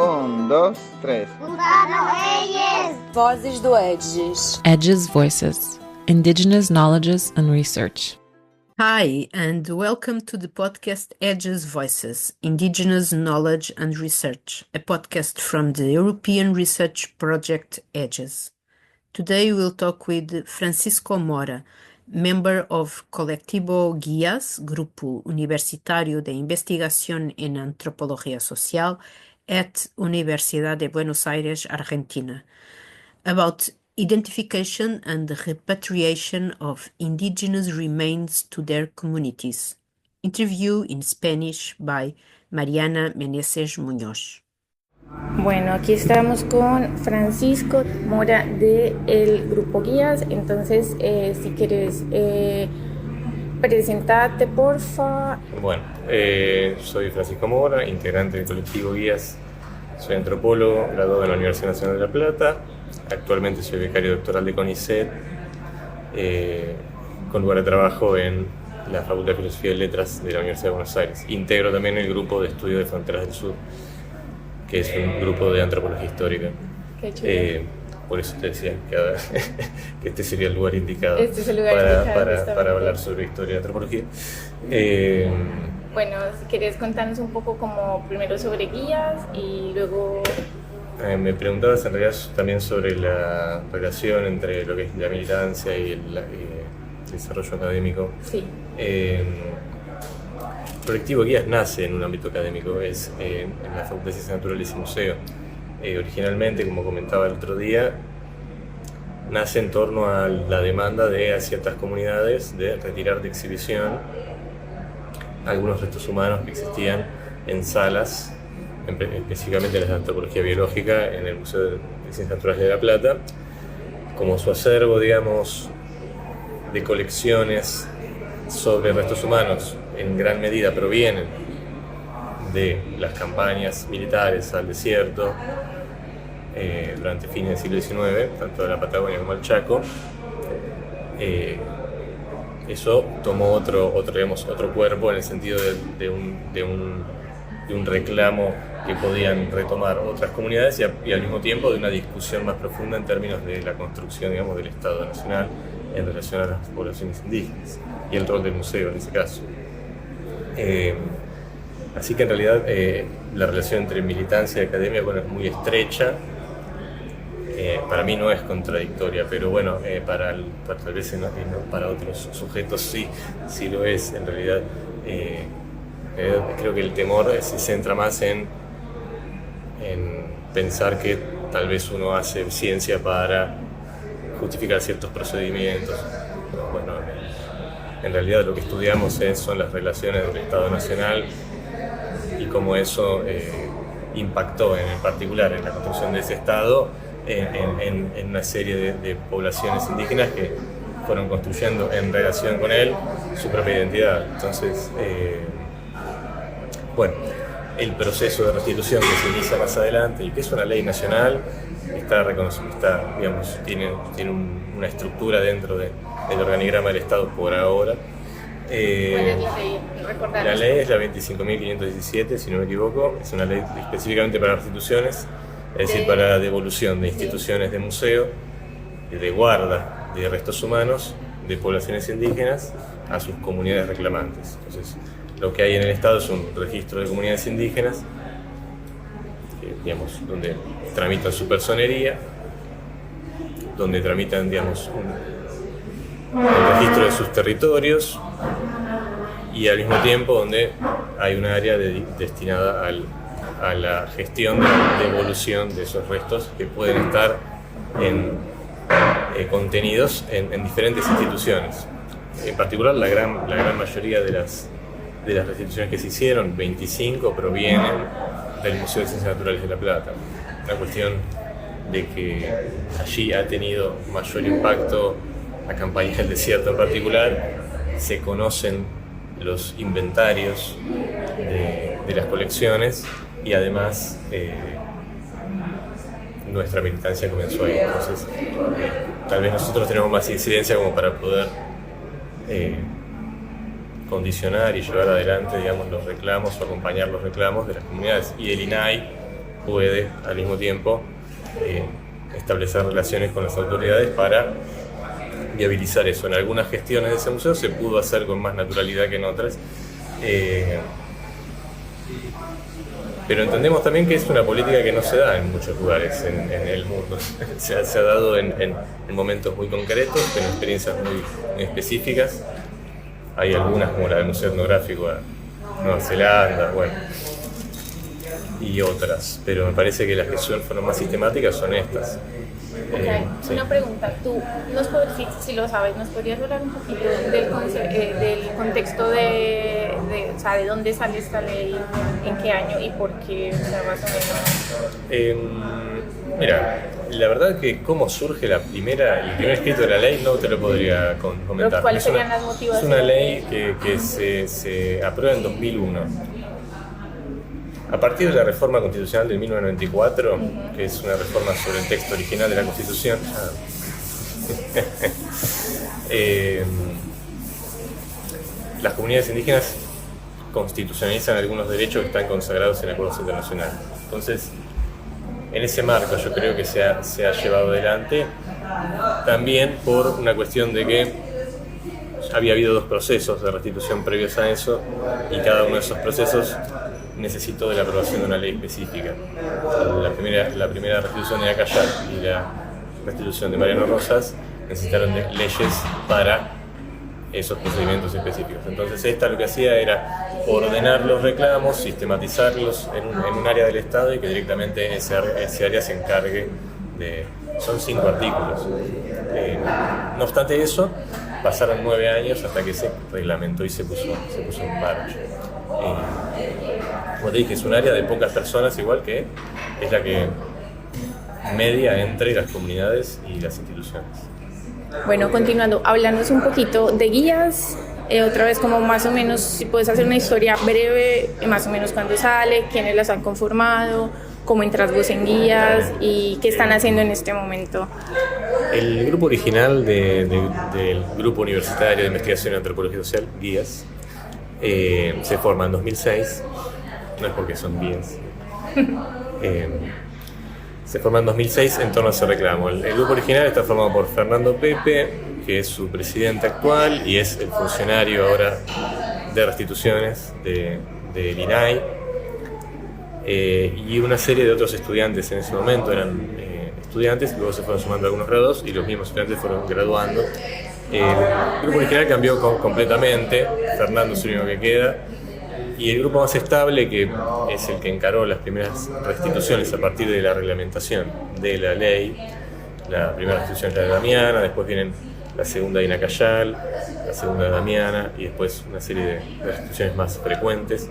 Dos, tres. Vozes do Edges. Edges Voices, Indigenous Knowledges and Research. Hi, and welcome to the podcast Edges Voices, Indigenous Knowledge and Research, a podcast from the European research project Edges. Today we'll talk with Francisco Mora, member of Colectivo Guías, Grupo Universitario de Investigación en Antropología Social at Universidad de Buenos Aires, Argentina, about identification and repatriation of indigenous remains to their communities. Interview in Spanish by Mariana Meneses Muñoz. Bueno, aquí estamos con Francisco Mora del Grupo Guías. Entonces, si quieres, presentate, porfa. Bueno, soy Francisco Mora, integrante del colectivo Guías. Soy antropólogo, graduado en la Universidad Nacional de La Plata. Actualmente soy becario doctoral de CONICET, con lugar de trabajo en la Facultad de Filosofía y Letras de la Universidad de Buenos Aires. Integro también el grupo de estudio de Fronteras del Sur, que es un grupo de antropología histórica. Qué chulo. Por eso te decía que este sería el lugar indicado, para hablar sobre historia de antropología. Bueno, si quieres contarnos un poco como primero sobre Guías y luego... Me preguntabas en realidad también sobre la relación entre lo que es la militancia y el desarrollo académico. Sí. El colectivo Guías nace en un ámbito académico, es en la Facultad de Ciencias Naturales y Museo. Originalmente, como comentaba el otro día, nace en torno a la demanda de ciertas comunidades de retirar de exhibición algunos restos humanos que existían en salas, específicamente las de antropología biológica en el Museo de Ciencias Naturales de La Plata, como su acervo, digamos, de colecciones sobre restos humanos en gran medida provienen de las campañas militares al desierto durante fines del siglo XIX, tanto de la Patagonia como el Chaco. Eso tomó otro cuerpo en el sentido de un reclamo que podían retomar otras comunidades y al mismo tiempo de una discusión más profunda en términos de la construcción, digamos, del Estado Nacional en relación a las poblaciones indígenas y el rol del museo en ese caso. Así que en realidad la relación entre militancia y academia, es muy estrecha. Para mí no es contradictoria, pero bueno, tal vez para otros sujetos sí lo es. En realidad creo que el temor se centra más en pensar que tal vez uno hace ciencia para justificar ciertos procedimientos. Bueno, en realidad lo que estudiamos son las relaciones del Estado Nacional y cómo eso impactó en particular en la construcción de ese Estado en una serie de poblaciones indígenas que fueron construyendo en relación con él su propia identidad. Entonces, el proceso de restitución que se inicia más adelante y que es una ley nacional está reconocida, tiene una estructura dentro del organigrama del Estado por ahora. ¿Cuál es la ley? La ley es la 25.517, si no me equivoco. Es una ley específicamente para restituciones, es decir, para devolución de instituciones de museo, de guarda de restos humanos de poblaciones indígenas a sus comunidades reclamantes. Entonces, lo que hay en el Estado es un registro de comunidades indígenas, donde tramitan su personería, donde tramitan, el registro de sus territorios y al mismo tiempo donde hay un área destinada a la gestión de la devolución de esos restos que pueden estar contenidos en diferentes instituciones. En particular, la gran mayoría de las restituciones que se hicieron, 25, provienen del Museo de Ciencias Naturales de La Plata. La cuestión de que allí ha tenido mayor impacto la campaña del desierto en particular, se conocen los inventarios de las colecciones y además nuestra militancia comenzó ahí. Entonces, tal vez nosotros tenemos más incidencia como para poder condicionar y llevar adelante, los reclamos o acompañar los reclamos de las comunidades. Y el INAI puede al mismo tiempo establecer relaciones con las autoridades para viabilizar eso. En algunas gestiones de ese museo se pudo hacer con más naturalidad que en otras, pero entendemos también que es una política que no se da en muchos lugares en el mundo. Se ha dado en momentos muy concretos, en experiencias muy específicas. Hay algunas, como la del Museo Etnográfico de Nueva Zelanda, bueno, y otras, pero me parece que las que fueron más sistemáticas son estas. Sí. Una pregunta, tú, si lo sabes, ¿nos podrías hablar un poquito del contexto de dónde sale esta ley, en qué año y por qué, o sea, más o menos? Mira, la verdad que cómo surge el primer escrito de la ley no te lo podría comentar. ¿Pero cuáles serían las motivaciones? Es una ley que se aprueba en 2001. A partir de la reforma constitucional de 1994, que es una reforma sobre el texto original de la Constitución, las comunidades indígenas constitucionalizan algunos derechos que están consagrados en acuerdos internacionales. Entonces, en ese marco yo creo que se ha llevado adelante, también por una cuestión de que había habido 2 procesos de restitución previos a eso, y cada uno de esos procesos necesitó de la aprobación de una ley específica. La primera restitución de Acayar y la restitución de Mariano Rosas necesitaron de leyes para esos procedimientos específicos. Entonces esta lo que hacía era ordenar los reclamos, sistematizarlos en un área del Estado y que directamente ese área se encargue de... Son 5 artículos. No obstante eso, pasaron 9 años hasta que se reglamentó y se puso en marcha. Como te dije, es un área de pocas personas, igual que es la que media entre las comunidades y las instituciones. Bueno, continuando, háblanos un poquito de guías, otra vez como más o menos, si puedes hacer una historia breve, más o menos cuándo sale, quiénes las han conformado, cómo entras vos en guías y qué están haciendo en este momento. El grupo original del Grupo Universitario de Investigación en Antropología Social, Guías, se forma en 2006, no es porque son guías. Se forma en 2006 en torno a ese reclamo. El grupo original está formado por Fernando Pepe, que es su presidente actual y es el funcionario ahora de restituciones del INAI, y una serie de otros estudiantes en ese momento eran estudiantes, luego se fueron sumando algunos grados y los mismos estudiantes fueron graduando. El grupo original cambió completamente, Fernando es el único que queda, y el grupo más estable, que es el que encaró las primeras restituciones a partir de la reglamentación de la ley. La primera restitución es la de Damiana, después vienen la segunda de Inacayal, la segunda de Damiana y después una serie de restituciones más frecuentes.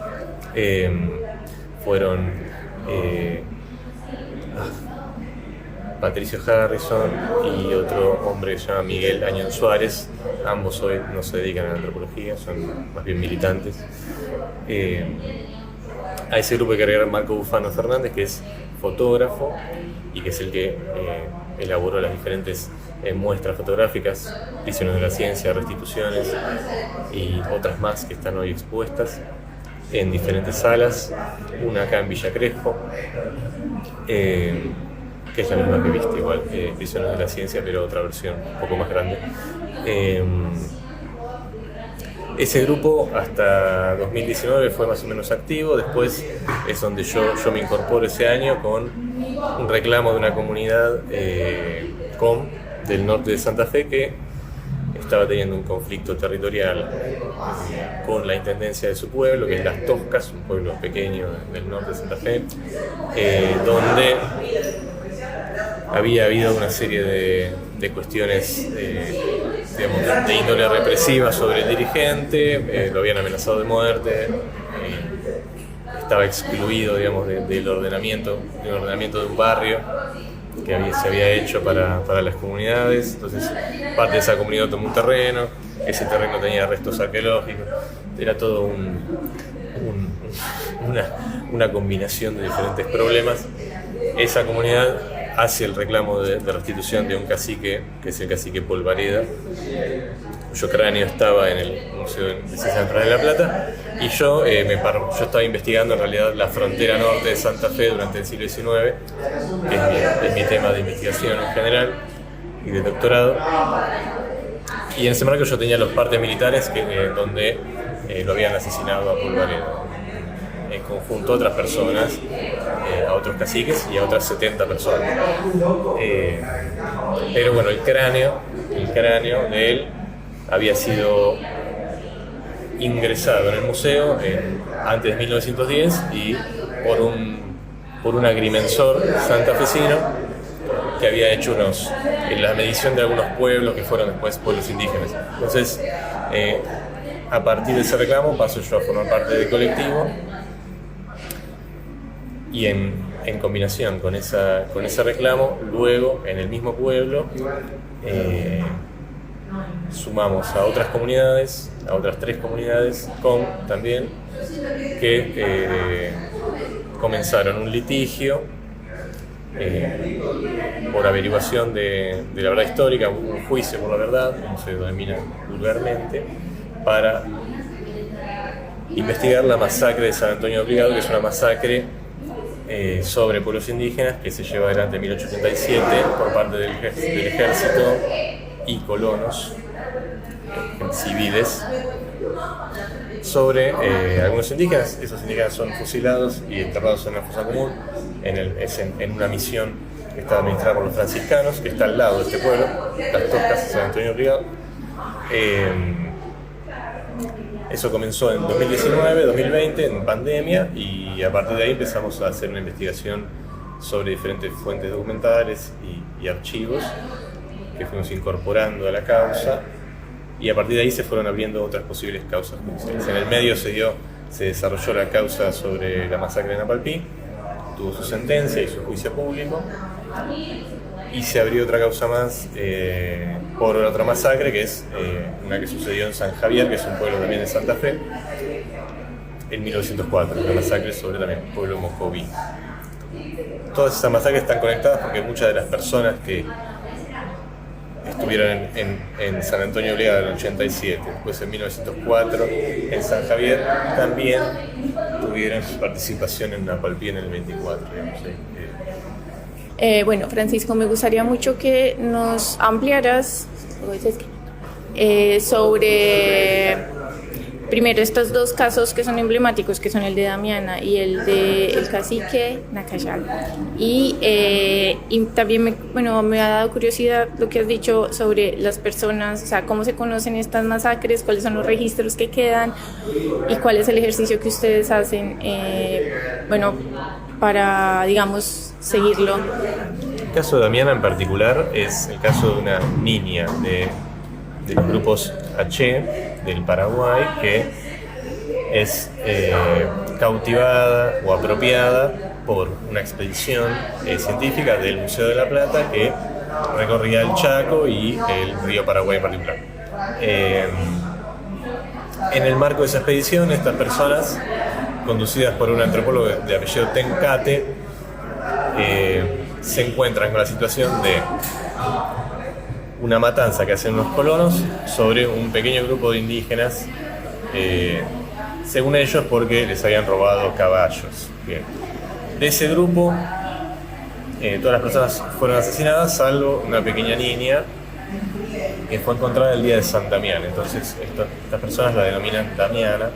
Fueron Patricio Harrison y otro hombre que se llama Miguel Añón Suárez. Ambos hoy no se dedican a la antropología, son más bien militantes. A ese grupo hay que agregar Marco Bufano Fernández, que es fotógrafo y que es el que elaboró las diferentes muestras fotográficas, Prisioneros de la Ciencia, restituciones y otras más que están hoy expuestas en diferentes salas, una acá en Villa Crespo, que es la misma que viste, igual, Prisioneros de la Ciencia, pero otra versión un poco más grande. Ese grupo hasta 2019 fue más o menos activo, después es donde yo me incorporo ese año con un reclamo de una comunidad del norte de Santa Fe que estaba teniendo un conflicto territorial con la intendencia de su pueblo, que es Las Toscas, un pueblo pequeño del norte de Santa Fe, donde había habido una serie de cuestiones de índole represiva sobre el dirigente, lo habían amenazado de muerte, estaba excluido, digamos, del ordenamiento de un barrio que se había hecho para las comunidades. Entonces parte de esa comunidad tomó un terreno, ese terreno tenía restos arqueológicos, era todo una combinación de diferentes problemas. Esa comunidad hace el reclamo de restitución de un cacique, que es el cacique Paul Vareda, cuyo cráneo estaba en el Museo de Ciencias Naturales de La Plata, y yo estaba investigando en realidad la frontera norte de Santa Fe durante el siglo XIX, que es mi tema de investigación en general y de doctorado. Y en ese marco yo tenía los partes militares donde lo habían asesinado a Pulvareda, en conjunto a otras personas, a otros caciques y a otras 70 personas. Pero bueno, el cráneo de él había sido ingresado en el museo antes de 1910 y por un agrimensor santafesino que había hecho la medición de algunos pueblos que fueron después pueblos indígenas. Entonces, a partir de ese reclamo paso yo a formar parte del colectivo, y en combinación con ese reclamo, luego en el mismo pueblo sumamos a otras comunidades, a otras 3 comunidades también, que comenzaron un litigio por averiguación de la verdad histórica, un juicio por la verdad, como se denomina vulgarmente, para investigar la masacre de San Antonio de Obligado, que es una masacre sobre pueblos indígenas que se lleva adelante en 1837 por parte del ejército y colonos civiles sobre algunos indígenas. Esos indígenas son fusilados y enterrados en una fosa común en una misión que está administrada por los franciscanos, que está al lado de este pueblo, las Toscas de San Antonio de Obligado. Eso comenzó en 2019, 2020, en pandemia, y a partir de ahí empezamos a hacer una investigación sobre diferentes fuentes documentales y archivos que fuimos incorporando a la causa, y a partir de ahí se fueron abriendo otras posibles causas judiciales. En el medio se desarrolló la causa sobre la masacre de Napalpí, tuvo su sentencia y su juicio público, y se abrió otra causa más por otra masacre, que es una que sucedió en San Javier, que es un pueblo también de Santa Fe, en 1904, una masacre sobre también el pueblo moscoví. Todas esas masacres están conectadas porque muchas de las personas que estuvieron en San Antonio de Obligado en el 87, después en 1904 en San Javier, también tuvieron participación en Napalpí en el 24, digamos. Bueno, Francisco, me gustaría mucho que nos ampliaras sobre, primero, estos 2 casos que son emblemáticos, que son el de Damiana y el de el cacique Nacayal. Y también me ha dado curiosidad lo que has dicho sobre las personas, o sea, cómo se conocen estas masacres, cuáles son los registros que quedan y cuál es el ejercicio que ustedes hacen, para, digamos, seguirlo. El caso de Damiana en particular es el caso de una niña de los grupos H del Paraguay que es cautivada o apropiada por una expedición científica del Museo de La Plata que recorría el Chaco y el río Paraguay en particular. En el marco de esa expedición, estas personas, conducidas por un antropólogo de apellido Tencate, se encuentran con la situación de una matanza que hacen los colonos sobre un pequeño grupo de indígenas, según ellos porque les habían robado caballos. Bien. De ese grupo, todas las personas fueron asesinadas, salvo una pequeña niña que fue encontrada el día de San Damián. Entonces estas personas la denominan Damiana.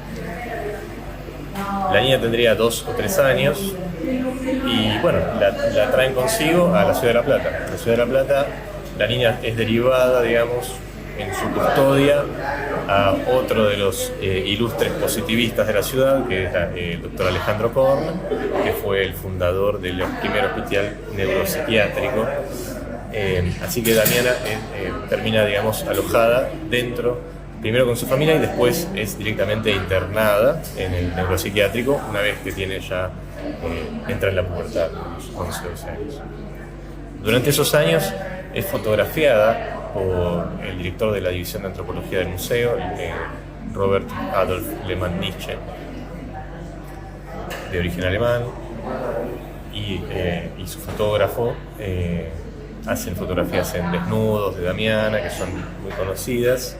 La niña tendría 2 o 3 años y bueno, la traen consigo a la ciudad de La Plata. La ciudad de La Plata, la niña es derivada, digamos, en su custodia a otro de los ilustres positivistas de la ciudad, que es el doctor Alejandro Korn, que fue el fundador del primer hospital neuropsiquiátrico. Así que Damiana termina, digamos, alojada dentro, primero con su familia y después es directamente internada en el neuropsiquiátrico una vez que tiene ya entra en la pubertad, a los 11 o 12 años. Durante esos años es fotografiada por el director de la División de Antropología del museo, Robert Adolf Lehmann-Nietzsche, de origen alemán, y su fotógrafo. Hacen fotografías en desnudos de Damiana, que son muy conocidas,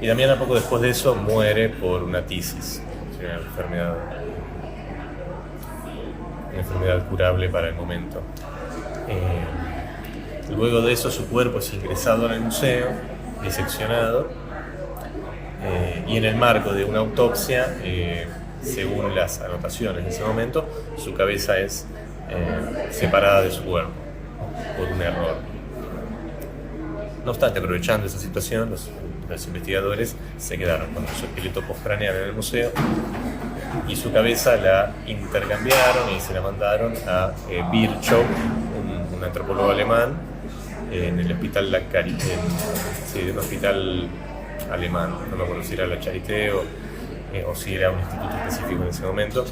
Y Damiana poco después de eso muere por una tisis, una enfermedad curable para el momento. Luego de eso su cuerpo es ingresado en el museo, diseccionado, y en el marco de una autopsia, según las anotaciones de ese momento, su cabeza es separada de su cuerpo por un error. No obstante, aprovechando esa situación, los investigadores se quedaron con su esqueleto postcraneal en el museo y su cabeza la intercambiaron y se la mandaron a Virchow, un antropólogo alemán, en el hospital La Charité, un hospital alemán, no me acuerdo si era la Charité o si era un instituto específico en ese momento,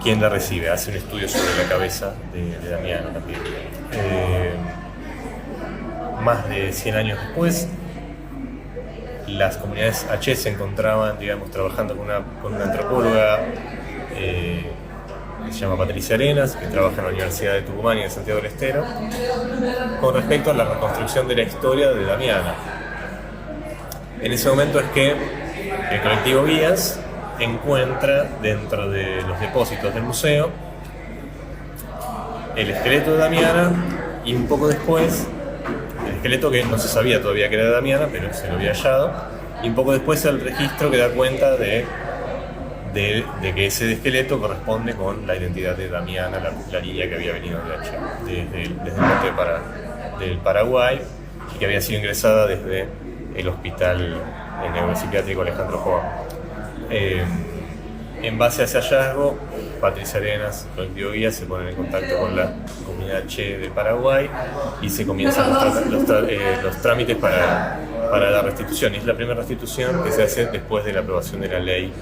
quien la recibe, hace un estudio sobre la cabeza de Damiano también. Más de 100 años después, las comunidades H se encontraban, digamos, trabajando con una antropóloga que se llama Patricia Arenas, que trabaja en la Universidad de Tucumán y en Santiago del Estero, con respecto a la reconstrucción de la historia de Damiana. En ese momento es que el colectivo Guías encuentra dentro de los depósitos del museo el esqueleto de Damiana y un poco después el esqueleto que no se sabía todavía que era de Damiana, pero se lo había hallado, y un poco después el registro que da cuenta de que ese esqueleto corresponde con la identidad de Damiana, la niña que había venido desde el norte del Paraguay y que había sido ingresada desde el hospital neuropsiquiátrico Alejandro Joa. En base a ese hallazgo, Patricia Arenas, colectivo Guía, se ponen en contacto con la comunidad Che de Paraguay y se comienzan los trámites para la restitución. Y es la primera restitución que se hace después de la aprobación de la ley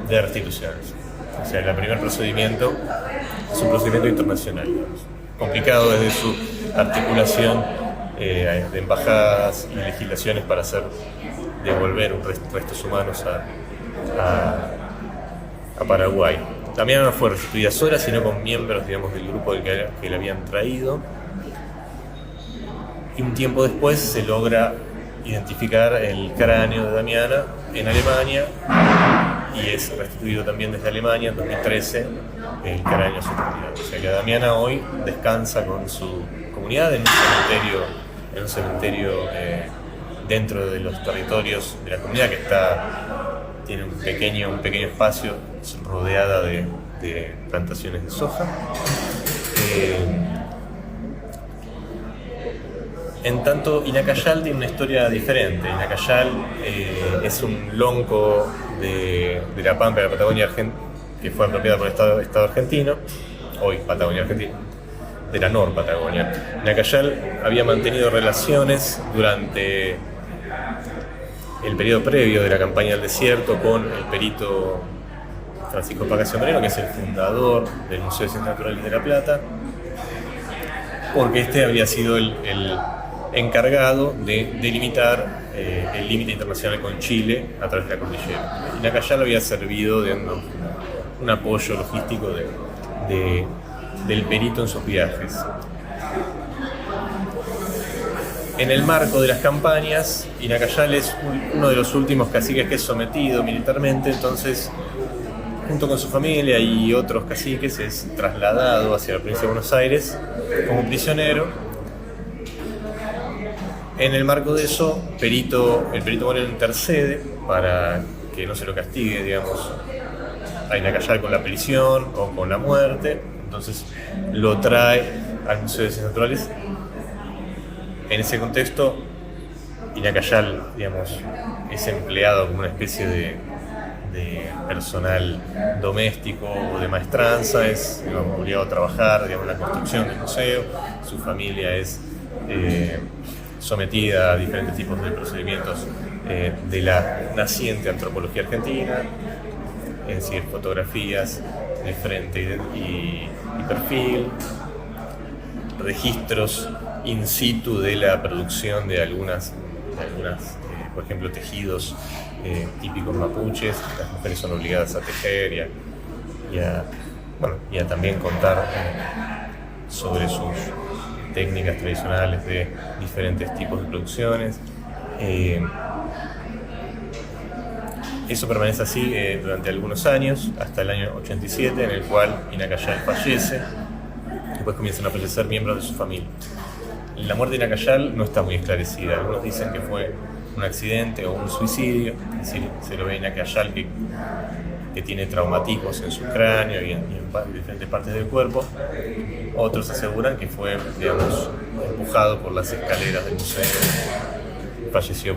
de restituciones. O sea, el primer procedimiento es un procedimiento internacional, digamos, complicado desde su articulación de embajadas y legislaciones para devolver restos humanos a Paraguay. También no fue restituida sola, sino con miembros, digamos, del grupo que la habían traído. Y un tiempo después se logra identificar el cráneo de Damiana en Alemania y es restituido también desde Alemania en 2013 el cráneo a su comunidad. O sea que Damiana hoy descansa con su comunidad en un cementerio dentro de los territorios de la comunidad que tiene un pequeño espacio rodeada de plantaciones de soja. En tanto, Inacayal tiene una historia diferente. Inacayal es un lonco de la Pampa de la Patagonia Argentina, que fue apropiada por el Estado argentino, hoy Patagonia Argentina, de la Nor Patagonia. Inacayal había mantenido relaciones durante el periodo previo de la campaña del desierto con el perito Francisco Pacasio Moreno, que es el fundador del Museo de Ciencias Naturales de La Plata, porque este había sido el encargado de delimitar el límite internacional con Chile a través de la cordillera. Inacayal había servido de un apoyo logístico del perito en sus viajes. En el marco de las campañas, Inacayal es uno de los últimos caciques que es sometido militarmente, entonces, junto con su familia y otros caciques, es trasladado hacia la provincia de Buenos Aires como prisionero. En el marco de eso, el perito Moreno intercede para que no se lo castigue, digamos, a Inacayal con la prisión o con la muerte. Entonces lo trae al Museo de Ciencias Naturales. En ese contexto, Inacayal, digamos, es empleado como una especie de personal doméstico o de maestranza, es, digamos, obligado a trabajar, digamos, en la construcción del museo. Su familia es sometida a diferentes tipos de procedimientos de la naciente antropología argentina, es decir, fotografías de frente y perfil, registros in situ de la producción de algunas por ejemplo, tejidos típicos mapuches. Las mujeres son obligadas a tejer y a también contar sobre sus técnicas tradicionales de diferentes tipos de producciones. Eso permanece así durante algunos años, hasta el año 87, en el cual Ina Cayal fallece. Después comienzan a fallecer miembros de su familia. La muerte de Ina Cayal no está muy esclarecida. Algunos dicen que fue un accidente o un suicidio, es decir, se lo ve a Ina Cayal que tiene traumatismos en su cráneo y en diferentes partes del cuerpo. Otros aseguran que fue, digamos, empujado por las escaleras del museo. Falleció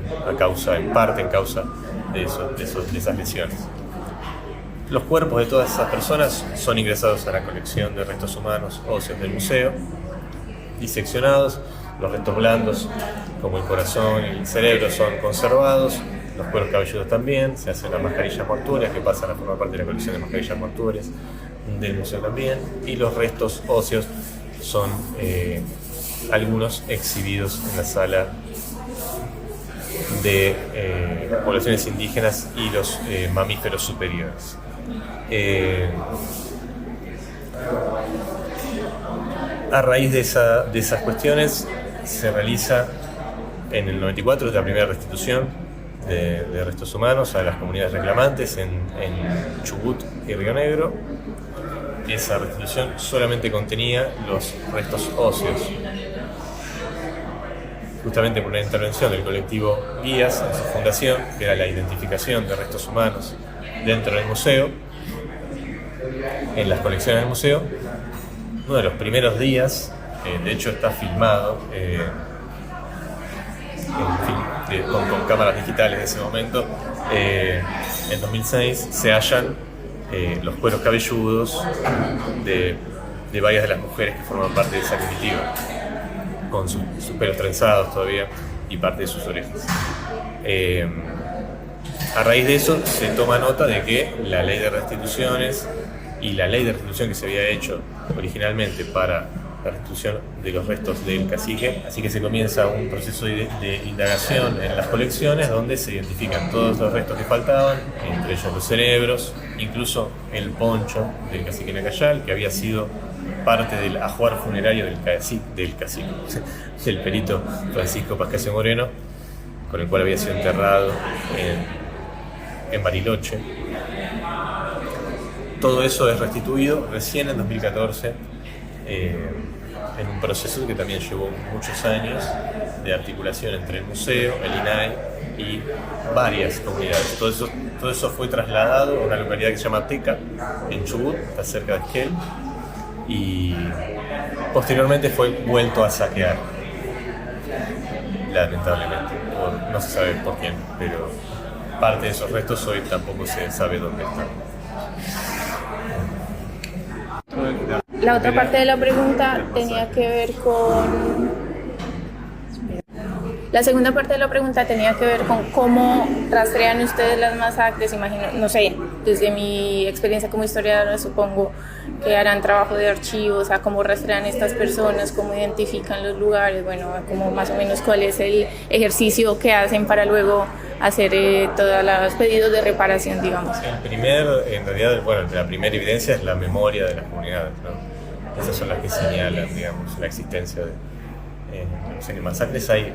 en parte en causa de esas lesiones. Los cuerpos de todas esas personas son ingresados a la colección de restos humanos óseos del museo, diseccionados. Los restos blandos, como el corazón y el cerebro, son conservados. Los cueros cabelludos también. Se hacen las mascarillas mortuorias, que pasan a formar parte de la colección de mascarillas mortuorias del museo también. Y los restos óseos son algunos exhibidos en la sala de poblaciones indígenas y los mamíferos superiores. A raíz de esas cuestiones se realiza en el 94 la primera restitución de restos humanos a las comunidades reclamantes en Chubut y Río Negro. Esa restitución solamente contenía los restos óseos. Justamente por una intervención del colectivo Guías en su fundación, que era la identificación de restos humanos dentro del museo, en las colecciones del museo. Uno de los primeros días, de hecho está filmado con cámaras digitales de ese momento, en 2006 se hallan los cueros cabelludos de varias de las mujeres que forman parte de esa comitiva, con sus pelos trenzados todavía y parte de sus orejas. A raíz de eso se toma nota de que la ley de restituciones y la ley de restitución que se había hecho originalmente para la restitución de los restos del cacique, así que se comienza un proceso de indagación en las colecciones donde se identifican todos los restos que faltaban, entre ellos los cerebros, incluso el poncho del cacique Ina Cayal, que había sido parte del ajuar funerario del cacique, el perito Francisco Pascasio Moreno, con el cual había sido enterrado en Bariloche. Todo eso es restituido recién en 2014, en un proceso que también llevó muchos años de articulación entre el museo, el INAI y varias comunidades. Todo eso fue trasladado a una localidad que se llama Teca, en Chubut, está cerca de Esquel, y posteriormente fue vuelto a saquear, lamentablemente, no se sabe por quién, pero parte de esos restos hoy tampoco se sabe dónde están. La otra parte de la pregunta tenía que ver con... La segunda parte de la pregunta tenía que ver con cómo rastrean ustedes las masacres. Imagino, no sé, desde mi experiencia como historiadora supongo que harán trabajo de archivo, o sea, cómo rastrean estas personas, cómo identifican los lugares, bueno, como más o menos cuál es el ejercicio que hacen para luego hacer todos los pedidos de reparación, digamos. En realidad, la primera evidencia es la memoria de las comunidades, ¿no? Esas son las que señalan, digamos, la existencia de... masacres hay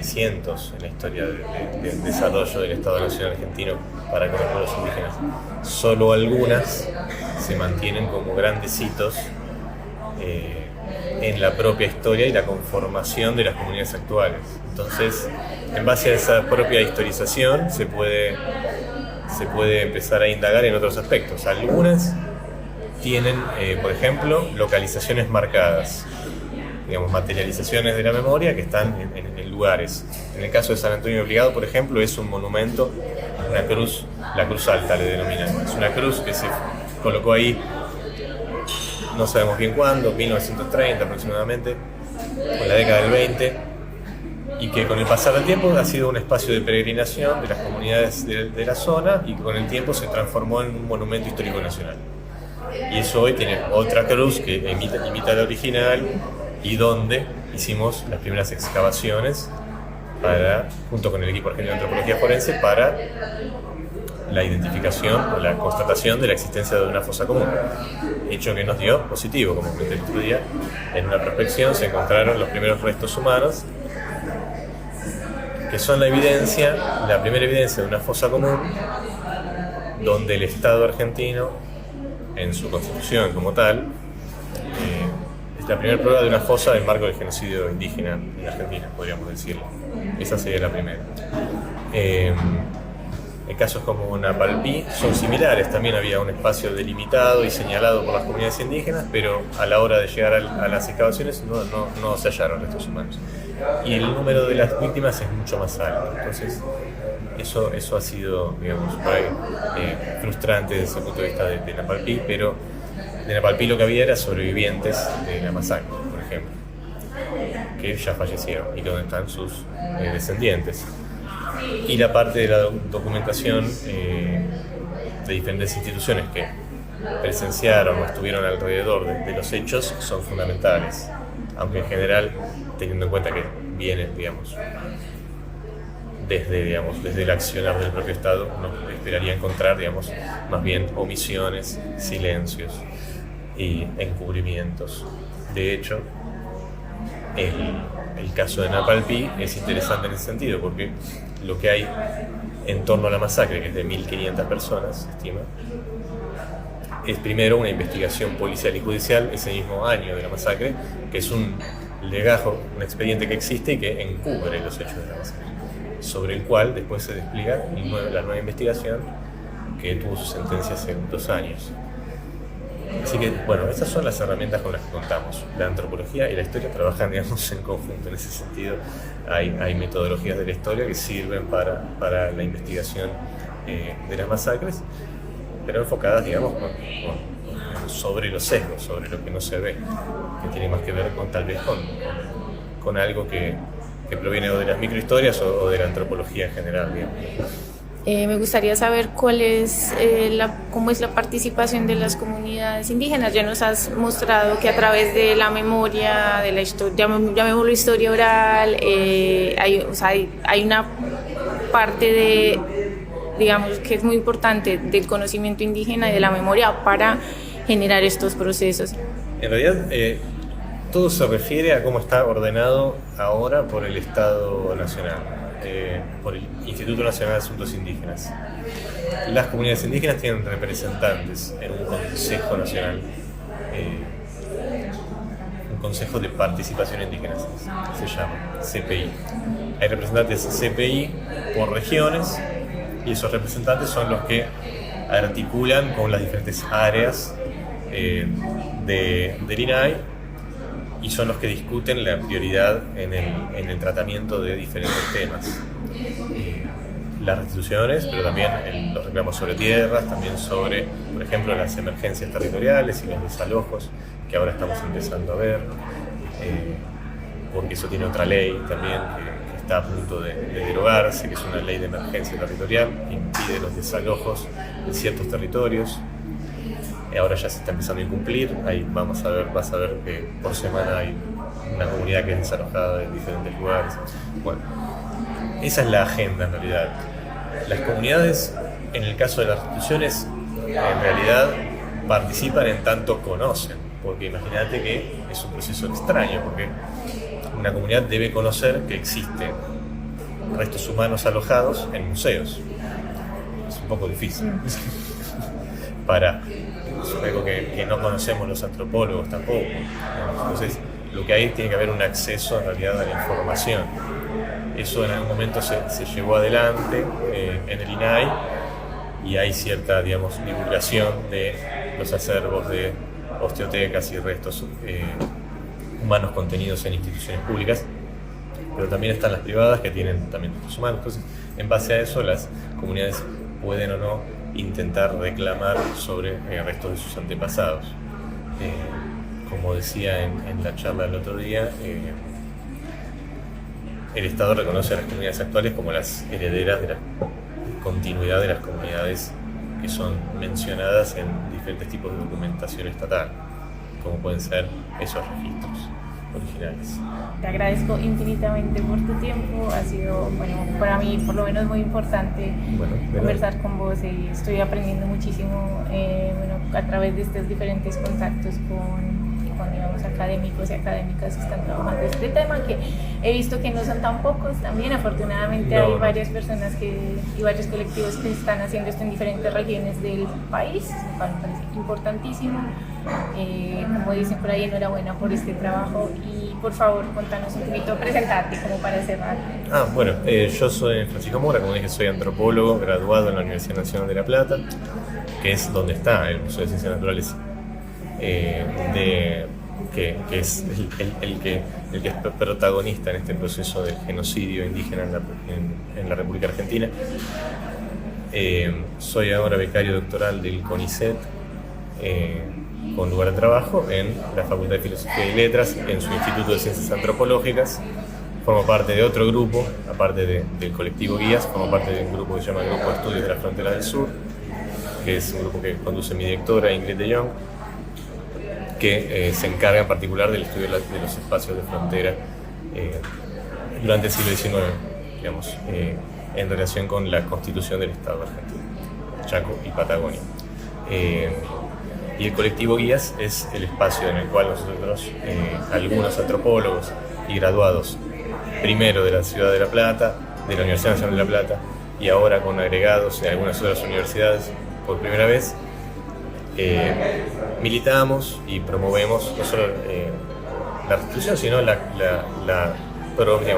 cientos en la historia del desarrollo del Estado Nacional Argentino para con los pueblos indígenas. Solo algunas se mantienen como grandes hitos en la propia historia y la conformación de las comunidades actuales. Entonces, en base a esa propia historización se puede empezar a indagar en otros aspectos. Algunas tienen, por ejemplo, localizaciones marcadas, digamos, materializaciones de la memoria que están en lugares. En el caso de San Antonio Obligado, por ejemplo, es un monumento, una cruz, la cruz alta le denominan. Es una cruz que se colocó ahí, no sabemos bien cuándo, 1930 aproximadamente, en la década del 20, y que con el pasar del tiempo ha sido un espacio de peregrinación de las comunidades de la zona y que con el tiempo se transformó en un monumento histórico nacional. Y eso hoy tiene otra cruz que imita la original, y donde hicimos las primeras excavaciones junto con el equipo argentino de antropología forense para la identificación o la constatación de la existencia de una fosa común, hecho que nos dio positivo. Como comenté el otro día, en una prospección se encontraron los primeros restos humanos, que son la primera evidencia de una fosa común, donde el Estado argentino, en su constitución como tal, es la primera prueba de una fosa del marco del genocidio indígena en Argentina, podríamos decirlo. Esa sería la primera. Casos como Napalpí son similares, también había un espacio delimitado y señalado por las comunidades indígenas, pero a la hora de llegar a las excavaciones no se hallaron restos humanos. Y el número de las víctimas es mucho más alto. Entonces, eso ha sido, digamos, frustrante desde el punto de vista de Napalpí, pero de Napalpí lo que había era sobrevivientes de la masacre, por ejemplo, que ya fallecieron y que donde están sus descendientes. Y la parte de la documentación de diferentes instituciones que presenciaron o estuvieron alrededor de los hechos son fundamentales, aunque en general, teniendo en cuenta que viene, digamos, desde el accionar del propio Estado, uno esperaría encontrar, digamos, más bien omisiones, silencios y encubrimientos. De hecho, el caso de Napalpí es interesante en ese sentido, porque lo que hay en torno a la masacre, que es de 1.500 personas, se estima, es primero una investigación policial y judicial ese mismo año de la masacre, que es un legajo, un expediente que existe y que encubre los hechos de la masacre, sobre el cual después se despliega la nueva investigación que tuvo su sentencia hace 2 años. Así que, bueno, estas son las herramientas con las que contamos. La antropología y la historia trabajan, digamos, en conjunto. En ese sentido, hay metodologías de la historia que sirven para la investigación de las masacres, pero enfocadas, digamos, sobre los sesgos, sobre lo que no se ve, que tiene más que ver tal vez con algo que proviene o de las microhistorias o de la antropología en general, digamos. Me gustaría saber cómo es la participación de las comunidades indígenas. Ya nos has mostrado que a través de la memoria, de la historia, llamémoslo historia oral, hay una parte digamos, que es muy importante del conocimiento indígena y de la memoria para generar estos procesos. En realidad, todo se refiere a cómo está ordenado ahora por el Estado Nacional. Por el Instituto Nacional de Asuntos Indígenas. Las comunidades indígenas tienen representantes en un Consejo Nacional, un Consejo de Participación Indígena, se llama CPI. Hay representantes CPI por regiones y esos representantes son los que articulan con las diferentes áreas del INAI y son los que discuten la prioridad en el tratamiento de diferentes temas. Las restituciones, pero también los reclamos sobre tierras, también sobre, por ejemplo, las emergencias territoriales y los desalojos que ahora estamos empezando a ver, porque eso tiene otra ley también que está a punto de derogarse, que es una ley de emergencia territorial que impide los desalojos de ciertos territorios. Ahora ya se está empezando a incumplir. Ahí vas a ver que por semana hay una comunidad que es desalojada en diferentes lugares. Bueno, esa es la agenda en realidad. Las comunidades, en el caso de las restituciones, en realidad participan en tanto conocen, porque imagínate que es un proceso extraño, porque una comunidad debe conocer que existen restos humanos alojados en museos. Es un poco difícil. Es algo que no conocemos los antropólogos tampoco. Entonces, lo que hay tiene que haber un acceso en realidad a la información. Eso en algún momento se llevó adelante en el INAI y hay cierta, digamos, divulgación de los acervos de osteotecas y restos humanos contenidos en instituciones públicas, pero también están las privadas que tienen también restos humanos. Entonces, en base a eso, las comunidades pueden o no intentar reclamar sobre restos de sus antepasados. Como decía en la charla del otro día, el Estado reconoce a las comunidades actuales como las herederas de la continuidad de las comunidades que son mencionadas en diferentes tipos de documentación estatal, como pueden ser esos registros. originales. Te agradezco infinitamente por tu tiempo, ha sido, bueno, para mí por lo menos muy importante conversar con vos y estoy aprendiendo muchísimo a través de estos diferentes contactos con digamos, académicos y académicas que están trabajando este tema, que he visto que no son tan pocos también, afortunadamente hay varias personas y varios colectivos que están haciendo esto en diferentes regiones del país, lo cual me parece importantísimo. Como dicen por ahí, enhorabuena por este trabajo y por favor contanos un poquito, presentarte como para cerrar. Yo soy Francisco Mora, como dije, soy antropólogo graduado en la Universidad Nacional de La Plata, que es donde está el Museo de Ciencias Naturales, que es el que es protagonista en este proceso del genocidio indígena en la República Argentina. Soy ahora becario doctoral del CONICET, con lugar de trabajo en la Facultad de Filosofía y Letras, en su Instituto de Ciencias Antropológicas. Formo parte de otro grupo, aparte del colectivo Guías, formo parte de un grupo que se llama Grupo de Estudios de la Frontera del Sur, que es un grupo que conduce mi directora Ingrid de Jong, que se encarga en particular del estudio de los espacios de frontera durante el siglo XIX, digamos, en relación con la constitución del Estado argentino, Chaco y Patagonia. Y el colectivo Guías es el espacio en el cual nosotros, algunos antropólogos y graduados, primero de la Ciudad de La Plata, de la Universidad Nacional de La Plata, y ahora con agregados de algunas otras universidades por primera vez, militamos y promovemos no solo la restitución, sino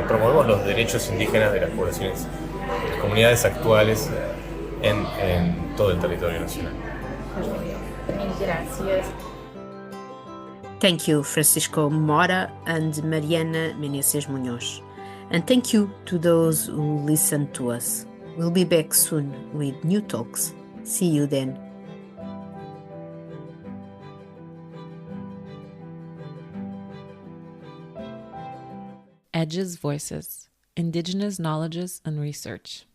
promovemos los derechos indígenas de las poblaciones, de las comunidades actuales en todo el territorio nacional. Gracias. Thank you, Francisco Mora and Mariana Meneses Muñoz. And thank you to those who listened to us. We'll be back soon with new talks. See you then. Edges Voices, Indigenous Knowledges and Research.